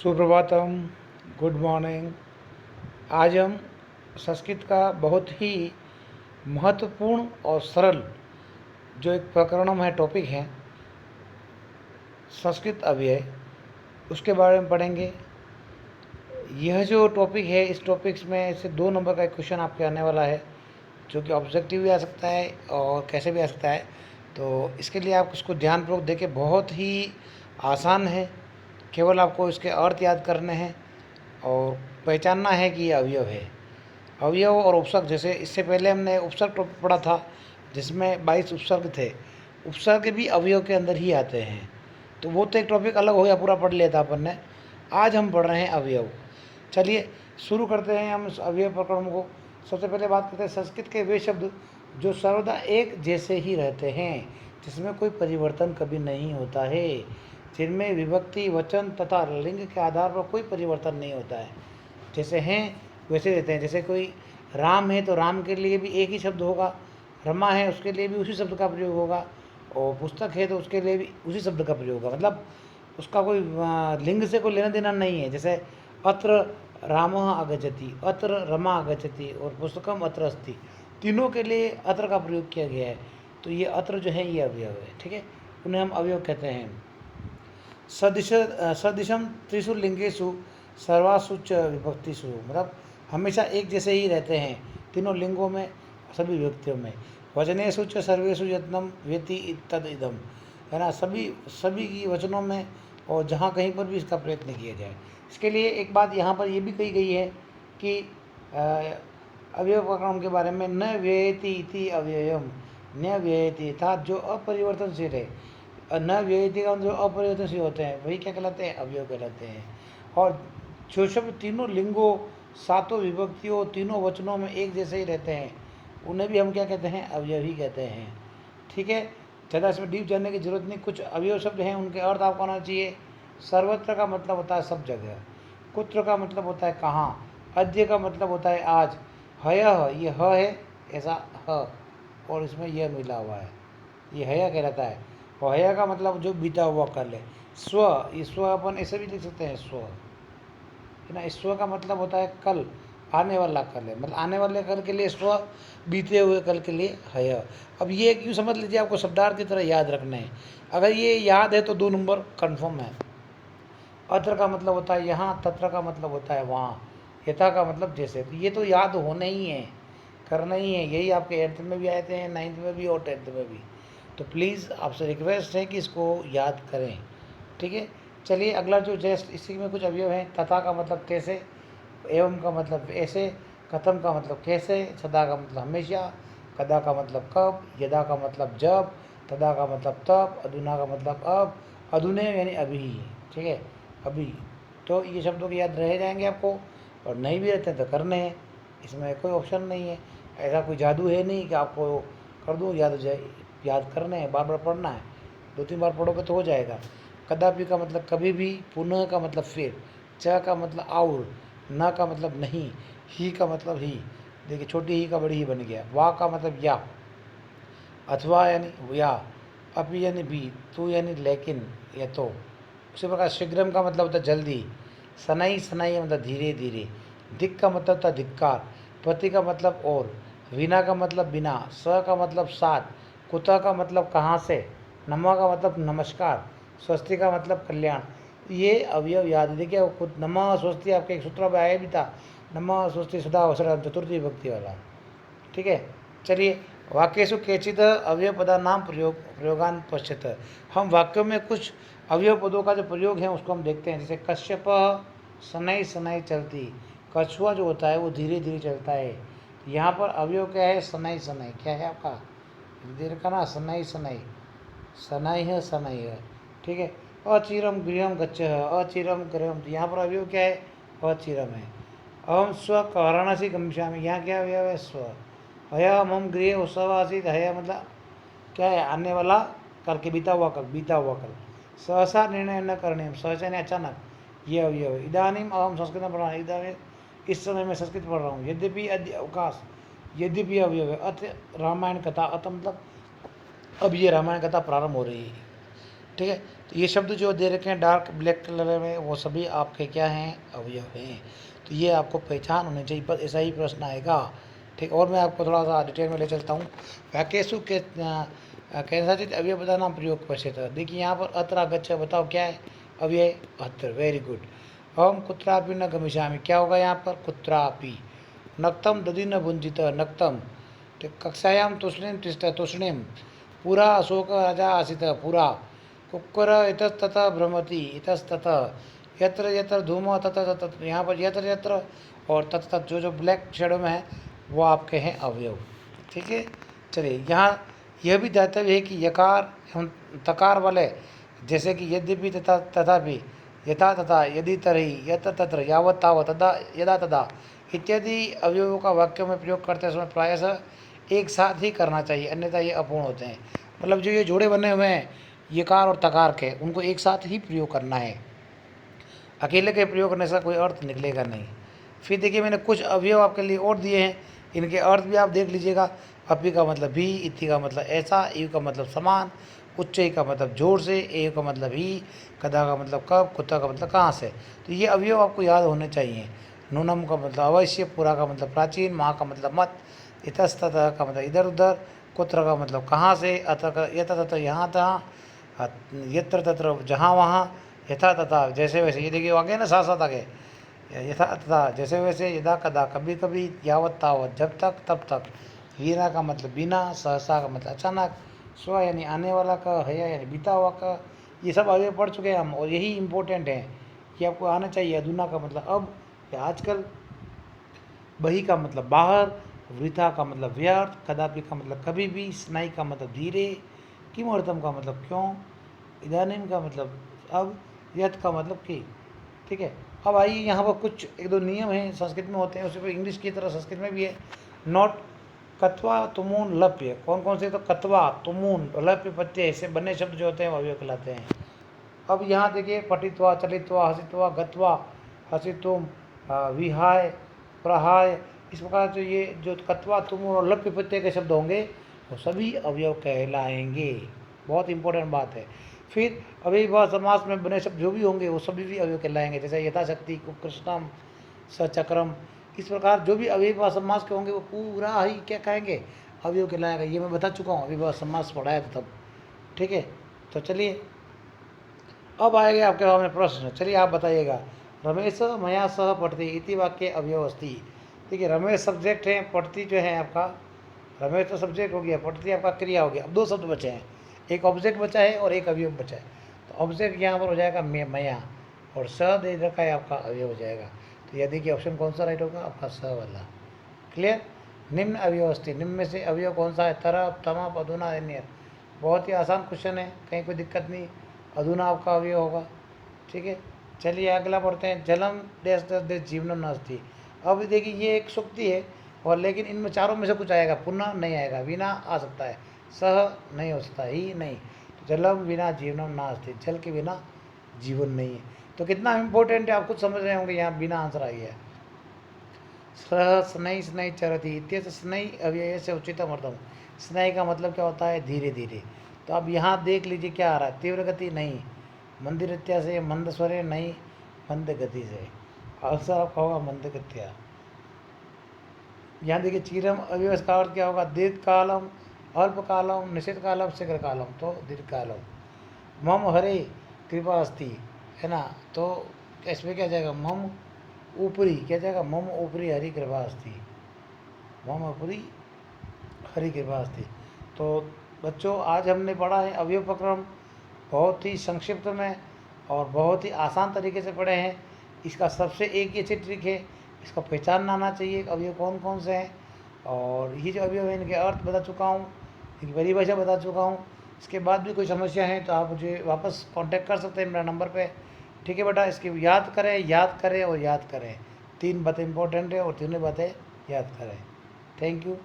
Suprabhatam, good morning. आज हम संस्कृत का बहुत ही महत्वपूर्ण और सरल जो एक प्रकरणम है, टॉपिक है संस्कृत अव्यय, उसके बारे में पढ़ेंगे। यह जो टॉपिक है, इस टॉपिक्स में से 2 नंबर का एक क्वेश्चन आपके आने वाला है, जो कि ऑब्जेक्टिव भी आ सकता है और कैसे भी आ सकता है। तो इसके लिए आप उसको ध्यानपूर्वक देखें, बहुत ही आसान है। केवल आपको इसके अर्थ याद करने हैं और पहचानना है कि ये अवयव है। अवयव और उपसर्ग, जैसे इससे पहले हमने उपसर्ग टॉपिक पढ़ा था जिसमें 22 उपसर्ग थे। उपसर्ग भी अवयव के अंदर ही आते हैं, तो वो तो एक टॉपिक अलग हो गया, पूरा पढ़ लिया था अपन ने। आज हम पढ़ रहे हैं अवयव। चलिए शुरू करते हैं हम इस अवयव प्रकरण को। सबसे पहले बात करते हैं संस्कृत के वे शब्द जो सर्वदा एक जैसे ही रहते हैं, जिसमें कोई परिवर्तन कभी नहीं होता है, जिनमें विभक्ति, वचन तथा लिंग के आधार पर कोई परिवर्तन नहीं होता है। जैसे हैं वैसे रहते हैं। जैसे कोई राम है तो राम के लिए भी एक ही शब्द होगा, रमा है उसके लिए भी उसी शब्द का प्रयोग होगा, और पुस्तक है तो उसके लिए भी उसी शब्द का प्रयोग होगा। मतलब उसका कोई लिंग से कोई लेना देना नहीं है। जैसे अत्र रामः आगच्छति, अत्र रमा आगच्छति और पुस्तकम अत्र अस्ति, तीनों के लिए अत्र का प्रयोग किया गया है। तो ये अत्र जो है ये अवयव है, ठीक है, उन्हें हम अवयव कहते हैं। सदिशम त्रिषु लिंगेषु सर्वासु च विभक्तिषु, मतलब हमेशा एक जैसे ही रहते हैं तीनों लिंगों में, सभी विभक्तियों में। वचनेषु च सर्वेषु यत्नम वेति तद इदम, है ना, सभी की वचनों में और जहाँ कहीं पर भी इसका प्रयत्न किया जाए। इसके लिए एक बात यहाँ पर ये भी कही गई है कि अवयव प्रकरण के बारे में, न व्ययति इति अव्ययम न व्ययति, अर्थात जो अपरिवर्तनशील है, न व्ययति का जो अपरिवर्तनशील होते हैं वही क्या कहलाते हैं, अवयव कहलाते हैं। और जो शब्द तीनों लिंगों, सातों विभक्तियों, तीनों वचनों में एक जैसे ही रहते हैं, उन्हें भी हम क्या कहते हैं, अवयव ही कहते हैं। ठीक है, ज़्यादा इसमें डीप जानने की जरूरत नहीं। कुछ अवयव शब्द हैं, उनके अर्थ आपको आना चाहिए। सर्वत्र का मतलब होता है सब जगह, कुत्र का मतलब होता है कहाँ, अद्य का मतलब होता है आज, हयः ये ह है ऐसा ह, और इसमें यह मिला हुआ है, ये हया कहलाता है। और हया का मतलब जो बीता हुआ कल है। स्व, ये स्व अपन ऐसे भी लिख सकते हैं, स्व, है ना। स्व का मतलब होता है कल, आने वाला कल है, मतलब आने वाले कल के लिए स्व, बीते हुए कल के लिए हय। अब ये क्यों समझ लीजिए, आपको शब्दार्थ की तरह याद रखना है। अगर ये याद है तो 2 नंबर कन्फर्म है। अत्र का मतलब होता है यहाँ, तत्र का मतलब होता है वहाँ, यथा का मतलब जैसे। तो ये तो याद होना ही है, करना ही है। यही आपके 8th में भी आए थे, 9th में भी और 10th में भी। तो प्लीज़ आपसे रिक्वेस्ट है कि इसको याद करें, ठीक है। चलिए अगला जो जस्ट इसी में कुछ अवयव हैं। तथा का मतलब कैसे, एवं का मतलब ऐसे, कथम का मतलब कैसे, सदा का मतलब हमेशा, कदा का मतलब कब, यदा का मतलब जब, तदा का मतलब तब, अधुना का मतलब अब, अधुने यानी अभी, ठीक है, अभी। तो ये शब्दों के याद रह जाएंगे आपको, और नहीं भी रहते तो करने हैं, इसमें कोई ऑप्शन नहीं है। ऐसा कोई जादू है नहीं कि आपको कर दूँ याद हो जाए, याद करने हैं, बार बार पढ़ना है, 2-3 बार पढ़ोगे तो हो जाएगा। कदापि का मतलब कभी भी, पुनः का मतलब फिर, च का मतलब और, न का मतलब नहीं, ही का मतलब ही, देखिए छोटी ही का बड़ी ही बन गया। वा का मतलब या, अथवा यानी या, अपि यानी भी, तू यानी लेकिन या तो। उसी प्रकार शीघ्रम का मतलब होता है जल्दी, सनई सनई मतलब धीरे धीरे, दिक का मतलब होता है धिक्कार, प्रति का मतलब और, विना का मतलब बिना, स का मतलब साथ, कुतः का मतलब कहाँ से, नमः का मतलब नमस्कार, स्वस्ति का मतलब कल्याण। ये अवयव याद, देखिए खुद नमः स्वस्ति आपके एक सूत्र में आया भी था, नमः स्वस्ति सदा अवसर, चतुर्थी विभक्ति वाला, ठीक है। चलिए वाक्येषु केचित् अवयव पदानां प्रयोगान पश्यत, हम वाक्यों में कुछ अवयव पदों का जो प्रयोग है उसको हम देखते हैं। जैसे कश्यप शनै शनै चलती, कछुआ जो होता है वो धीरे धीरे चलता है। यहाँ पर अवयव क्या है, शनै शनै, क्या है आपका देर का ना, शनै शनै, शनै है शनै है, ठीक है। अचिरम गृहम गच्छः, अचिरम गृहम, तो यहाँ पर अवयव क्या है, अचिरम है। अहम स्व वाराणसी गमिष्यामि, यहाँ क्या अवयव है, स्व। हया मम गृह उत्सव आसीत, हया मतलब क्या है, आने वाला कल के, बीता हुआ कल, बीता हुआ कल। सहसा निर्णय न करने, सहसा ने अचानक, ये अवयव है। इदानीम अहम संस्कृत पढ़ रहा हूँ, इदानीम इस समय मैं संस्कृत पढ़ रहा हूँ। यद्यपि अद्य अवकाश, यद्यपि अवयव है। अथ रामायण कथा, अथ मतलब अब ये रामायण कथा प्रारंभ हो रही है। ठीक है। तो ये शब्द जो दे रखे हैं डार्क ब्लैक कलर में, वो सभी आपके क्या हैं, अवयव हैं। तो ये आपको पहचान होनी चाहिए, पर ऐसा ही प्रश्न आएगा। ठीक, और मैं आपको थोड़ा सा डिटेल में ले चलता हूँ। वाक्यसु के कैंसाचित अवयव बताना प्रयोग पश्यत। देखिए यहाँ पर अत्र गच्छ, बताओ क्या है अव्यय, अत्र। Very good. हम कुत्रापि न गमिष्यामि, क्या होगा यहाँ पर, कुत्रापि। नक्तम दधि न भुंजित, नक्तम। ठीक, कक्षायाम तूष्णीम तिष्ठ, तूष्णीम। पुरा अशोक राजा आसीत, पुरा। कुक्कर इतस्ततः भ्रमति, इतस्ततः। यत्र यत्र धूम तत्र तत्र, यहाँ पर यत्र यत्र और तत् तत्, जो ब्लैक शेडो में है वो आपके हैं अवयव। ठीक है। चलिए, यहाँ यह भी दातव्य है कि यकार एवं तकार वाले, जैसे कि यद्यपि, तथा, तथापि, यथा तथा, यदि तरही, यत्र तत्र, यावत् तावत्, तदा यदा तदा इत्यादि अवयवों का वाक्यों में प्रयोग करते समय प्रायशः एक साथ ही करना चाहिए, अन्यथा ये अपूर्ण होते हैं। मतलब जो ये जोड़े बने हुए हैं यकार और तकार के, उनको एक साथ ही प्रयोग करना है, अकेले के प्रयोग करने से कोई अर्थ निकलेगा नहीं। फिर देखिए, मैंने कुछ अवयव आपके लिए और दिए हैं, इनके अर्थ भी आप देख लीजिएगा। अपी का मतलब भी, इति का मतलब ऐसा, यू का मतलब समान, उच्च का मतलब जोर से, ए का मतलब ही, कदा का मतलब कब, कुत्ता का मतलब कहाँ से। तो ये अवयव आपको याद होने चाहिए। नूनम का मतलब अवश्य, पूरा का मतलब प्राचीन, माँ का मतलब मत, इतस्ततः का मतलब इधर उधर, कुत्र का मतलब कहाँ से, अतः का यथा तथा यहाँ तहाँ, यत्र तत्र जहाँ वहाँ, यथा तथा जैसे वैसे। ये देखिए आगे ना, साथ साथ आगे, यथा तथा जैसे वैसे, यदा कदा कभी कभी, यावत तावत जब तक तब तक, वीरा का मतलब बिना, सहसा का मतलब अचानक, स्व यानी आने वाला का, हया यानी बीता हुआ का। ये सब अवयव पढ़ चुके हैं हम, और यही इम्पोर्टेंट है कि आपको आना चाहिए। अधुना का मतलब अब या आजकल, बही का मतलब बाहर, वृथा का मतलब व्यर्थ, कदापि का मतलब कभी भी, स्नाई का मतलब धीरे, किमर्थम का मतलब क्यों, इदानीम का मतलब अब, यथ का मतलब कि। ठीक है। अब आइए, यहाँ पर कुछ एक दो नियम हैं, संस्कृत में होते हैं, उसी पर इंग्लिश की तरह संस्कृत में भी है। नॉट, कत्वा, तुमून, लप्य। कौन कौन से, तो कत्वा, तुमून, लप्य प्रत्यय, ऐसे बने शब्द जो होते हैं वो अवयव कहलाते हैं। अब यहाँ देखिए, पठित्वा, चलित्वा, हसित्वा, गत्वा, हसितुम, विहाय, प्रहाय, इस प्रकार जो ये जो कत्वा, तुमून और लप्य प्रत्यय के शब्द होंगे वो सभी अवयव कहलाएंगे। बहुत इंपॉर्टेंट बात है। फिर अव्ययीभाव समास में बने शब्द जो भी होंगे वो सभी भी अवयव कहलाएंगे, जैसे यथाशक्ति, कुकृष्णम, सचक्रम। इस प्रकार जो भी अव्ययीभाव समास के होंगे वो पूरा ही क्या कहेंगे, अवयव कहलाएगा। ये मैं बता चुका हूँ, अव्ययीभाव समास पढ़ाया था तब। ठीक है। तो चलिए, अब आएगा आपके सामने प्रश्न। चलिए आप बताइएगा। रमेश मया सह पठति इति वाक्य अवयव अस्ति। देखिए, रमेश सब्जेक्ट है, पठति जो है आपका, रमेश तो सब्जेक्ट हो गया, पठति आपका क्रिया हो गया। अब दो शब्द बचे हैं, एक ऑब्जेक्ट बचा है और एक अवयव बचा है। तो ऑब्जेक्ट यहाँ पर हो जाएगा मया, और स दे रखा है आपका, अवयव हो जाएगा। तो यह देखिए ऑप्शन कौन सा राइट होगा आपका, स वाला। क्लियर। निम्न अवयव अस्ति, निम्न में से अवयव कौन सा है, तरफ, तमप, अधुना, अन्य। बहुत ही आसान क्वेश्चन है, कहीं कोई दिक्कत नहीं। अधुना आपका अवयव होगा। ठीक है। चलिए अगला पढ़ते हैं। जलम डैश डैश डैश जीवनम नास्ति। अब देखिए, ये एक सूक्ति है, और लेकिन इनमें चारों में से कुछ आएगा, पुनः नहीं आएगा, बिना आ सकता है, सह नहीं हो सकता ही नहीं। तो जलम बिना जीवनम नास्ति, जल के बिना जीवन नहीं है। तो कितना इंपॉर्टेंट है आप खुद समझ रहे होंगे, यहाँ बिना आंसर आई है। सह स्नै स्नै चरति इत्यस्य स्नै अव्यय से उचितम अर्थम। स्नै का मतलब क्या होता है, धीरे धीरे। तो अब यहाँ देख लीजिए क्या आ रहा है, तीव्र गति नहीं, मंदिरत्या से, मंद स्वरे नहीं, मंद गति से। आंसर आपका होगा मंद गत्या। यहाँ देखिए, चीरम अव्यय का अर्थ क्या होगा, दीर्घ कालम, अल्पकालम, निश्चित कालम, शीघ्र कालम, तो दीर्घ कालम। मम हरे कृपा अस्ति, है ना, तो इसमें क्या जाएगा, मम ऊपरी, क्या जाएगा, मम ऊपरी हरि कृपा अस्ति, मम ऊपरी हरि कृपा अस्ति। तो बच्चों, आज हमने पढ़ा है अवयव प्रक्रम, बहुत ही संक्षिप्त में और बहुत ही आसान तरीके से पढ़े हैं। इसका सबसे एक ही अच्छी ट्रिक है, इसका पहचानना आना चाहिए अवयव कौन कौन से हैं, और ये जो अवयव है इनके अर्थ बता चुका हूँ, इनकी परिभाषा बता चुका हूँ। इसके बाद भी कोई समस्या है तो आप मुझे वापस कांटेक्ट कर सकते हैं मेरा नंबर पे। ठीक है बेटा, इसकी याद करें, याद करें और याद करें। तीन बातें इंपॉर्टेंट है और तीनों बातें याद करें। Thank you.